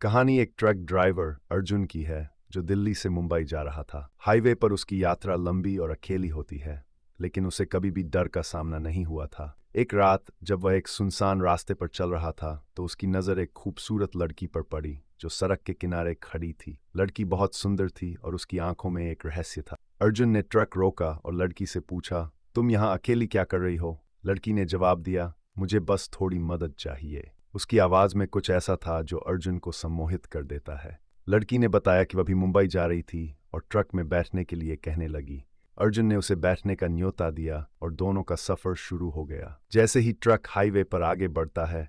कहानी एक truck driver Arjun की है जो दिल्ली से मुंबई जा रहा था। हाईवे पर उसकी यात्रा लंबी और अकेली होती है, लेकिन उसे कभी भी डर का सामना नहीं हुआ था। एक रात जब वह एक सुनसान रास्ते पर चल रहा था तो उसकी नज़र एक खूबसूरत लड़की पर पड़ी जो सड़क के किनारे खड़ी थी। लड़की बहुत सुंदर थी और उसकी आंखों में एक रहस्य था। अर्जुन ने ट्रक रोका और लड़की से पूछा, तुम यहाँ अकेली क्या कर रही हो? लड़की ने जवाब दिया, मुझे बस थोड़ी मदद चाहिए। उसकी आवाज़ में कुछ ऐसा था जो अर्जुन को सम्मोहित कर देता है। लड़की ने बताया कि वह भी मुंबई जा रही थी और ट्रक में बैठने के लिए कहने लगी। अर्जुन ने उसे बैठने का न्योता दिया और दोनों का सफ़र शुरू हो गया। जैसे ही ट्रक हाईवे पर आगे बढ़ता है,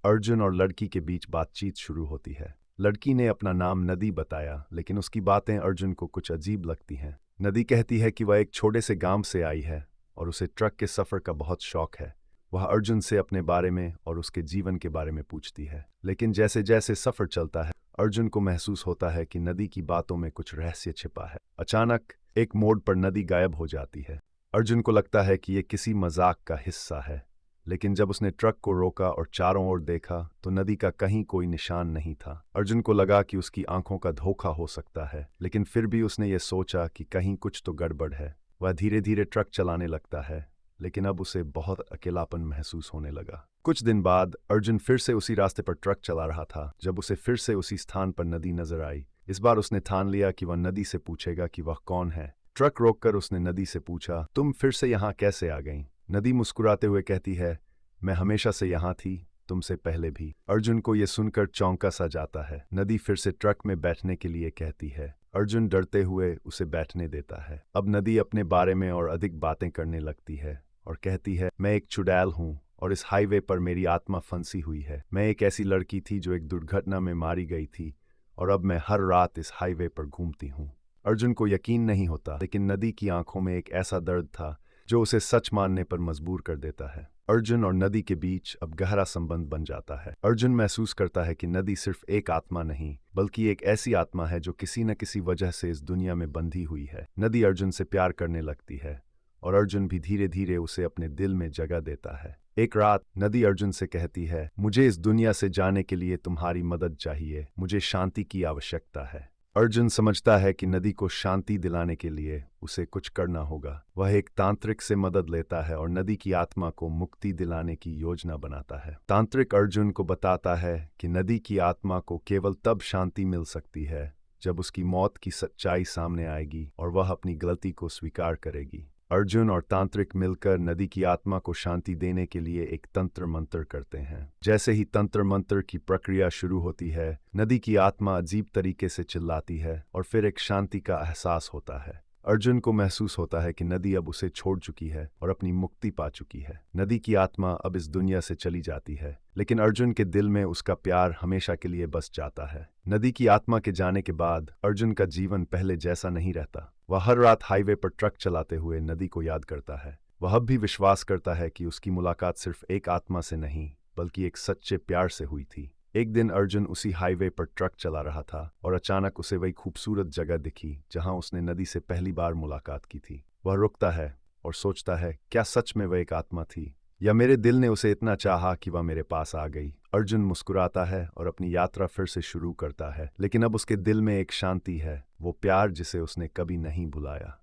अर्जुन और लड़की के बीच बातचीत शुरू होती है। लड़की ने अपना नाम नदी बताया, लेकिन उसकी बातें अर्जुन को कुछ अजीब लगती हैं। नदी कहती है कि वह एक छोटे से गांव से आई है और उसे ट्रक के सफ़र का बहुत शौक है। वह अर्जुन से अपने बारे में और उसके जीवन के बारे में पूछती है, लेकिन जैसे जैसे सफ़र चलता है अर्जुन को महसूस होता है कि नदी की बातों में कुछ रहस्य छिपा है। अचानक एक मोड़ पर नदी गायब हो जाती है। अर्जुन को लगता है कि यह किसी मजाक का हिस्सा है, लेकिन जब उसने ट्रक को रोका और चारों ओर देखा तो नदी का कहीं कोई निशान नहीं था। अर्जुन को लगा कि उसकी आंखों का धोखा हो सकता है, लेकिन फिर भी उसने ये सोचा कि कहीं कुछ तो गड़बड़ है। वह धीरे धीरे ट्रक चलाने लगता है, लेकिन अब उसे बहुत अकेलापन महसूस होने लगा। कुछ दिन बाद अर्जुन फिर से उसी रास्ते पर ट्रक चला रहा था जब उसे फिर से उसी स्थान पर नदी नजर आई। इस बार उसने ठान लिया कि वह नदी से पूछेगा कि वह कौन है। ट्रक रोककर उसने नदी से पूछा, तुम फिर से यहाँ कैसे आ गई? नदी मुस्कुराते हुए कहती है, मैं हमेशा से यहाँ थी, तुमसे पहले भी। अर्जुन को यह सुनकर चौंका सा जाता है। नदी फिर से ट्रक में बैठने के लिए कहती है। अर्जुन डरते हुए उसे बैठने देता है। अब नदी अपने बारे में और अधिक बातें करने लगती है और कहती है, मैं एक चुड़ैल हूँ और इस हाईवे पर मेरी आत्मा फंसी हुई है। मैं एक ऐसी लड़की थी जो एक दुर्घटना में मारी गई थी और अब मैं हर रात इस हाईवे पर घूमती हूँ। अर्जुन को यकीन नहीं होता, लेकिन नदी की आंखों में एक ऐसा दर्द था जो उसे सच मानने पर मजबूर कर देता है। अर्जुन और नदी के बीच अब गहरा संबंध बन जाता है। अर्जुन महसूस करता है कि नदी सिर्फ एक आत्मा नहीं, बल्कि एक ऐसी आत्मा है जो किसी न किसी वजह से इस दुनिया में बंधी हुई है। नदी अर्जुन से प्यार करने लगती है और अर्जुन भी धीरे धीरे उसे अपने दिल में जगह देता है। एक रात नदी अर्जुन से कहती है, मुझे इस दुनिया से जाने के लिए तुम्हारी मदद चाहिए, मुझे शांति की आवश्यकता है। अर्जुन समझता है कि नदी को शांति दिलाने के लिए उसे कुछ करना होगा। वह एक तांत्रिक से मदद लेता है और नदी की आत्मा को मुक्ति दिलाने की योजना बनाता है। तांत्रिक अर्जुन को बताता है कि नदी की आत्मा को केवल तब शांति मिल सकती है जब उसकी मौत की सच्चाई सामने आएगी और वह अपनी गलती को स्वीकार करेगी। अर्जुन और तांत्रिक मिलकर नदी की आत्मा को शांति देने के लिए एक तंत्र मंत्र करते हैं। जैसे ही तंत्र मंत्र की प्रक्रिया शुरू होती है, नदी की आत्मा अजीब तरीके से चिल्लाती है और फिर एक शांति का एहसास होता है। अर्जुन को महसूस होता है कि नदी अब उसे छोड़ चुकी है और अपनी मुक्ति पा चुकी है। नदी की आत्मा अब इस दुनिया से चली जाती है, लेकिन अर्जुन के दिल में उसका प्यार हमेशा के लिए बस जाता है। नदी की आत्मा के जाने के बाद अर्जुन का जीवन पहले जैसा नहीं रहता। वह हर रात हाईवे पर ट्रक चलाते हुए नदी को याद करता है। वह अब भी विश्वास करता है कि उसकी मुलाकात सिर्फ एक आत्मा से नहीं, बल्कि एक सच्चे प्यार से हुई थी। एक दिन अर्जुन उसी हाईवे पर ट्रक चला रहा था और अचानक उसे वही खूबसूरत जगह दिखी जहां उसने नदी से पहली बार मुलाकात की थी। वह रुकता है और सोचता है, क्या सच में वह एक आत्मा थी, या मेरे दिल ने उसे इतना चाहा कि वह मेरे पास आ गई। अर्जुन मुस्कुराता है और अपनी यात्रा फिर से शुरू करता है, लेकिन अब उसके दिल में एक शांति है, वो प्यार जिसे उसने कभी नहीं भुलाया।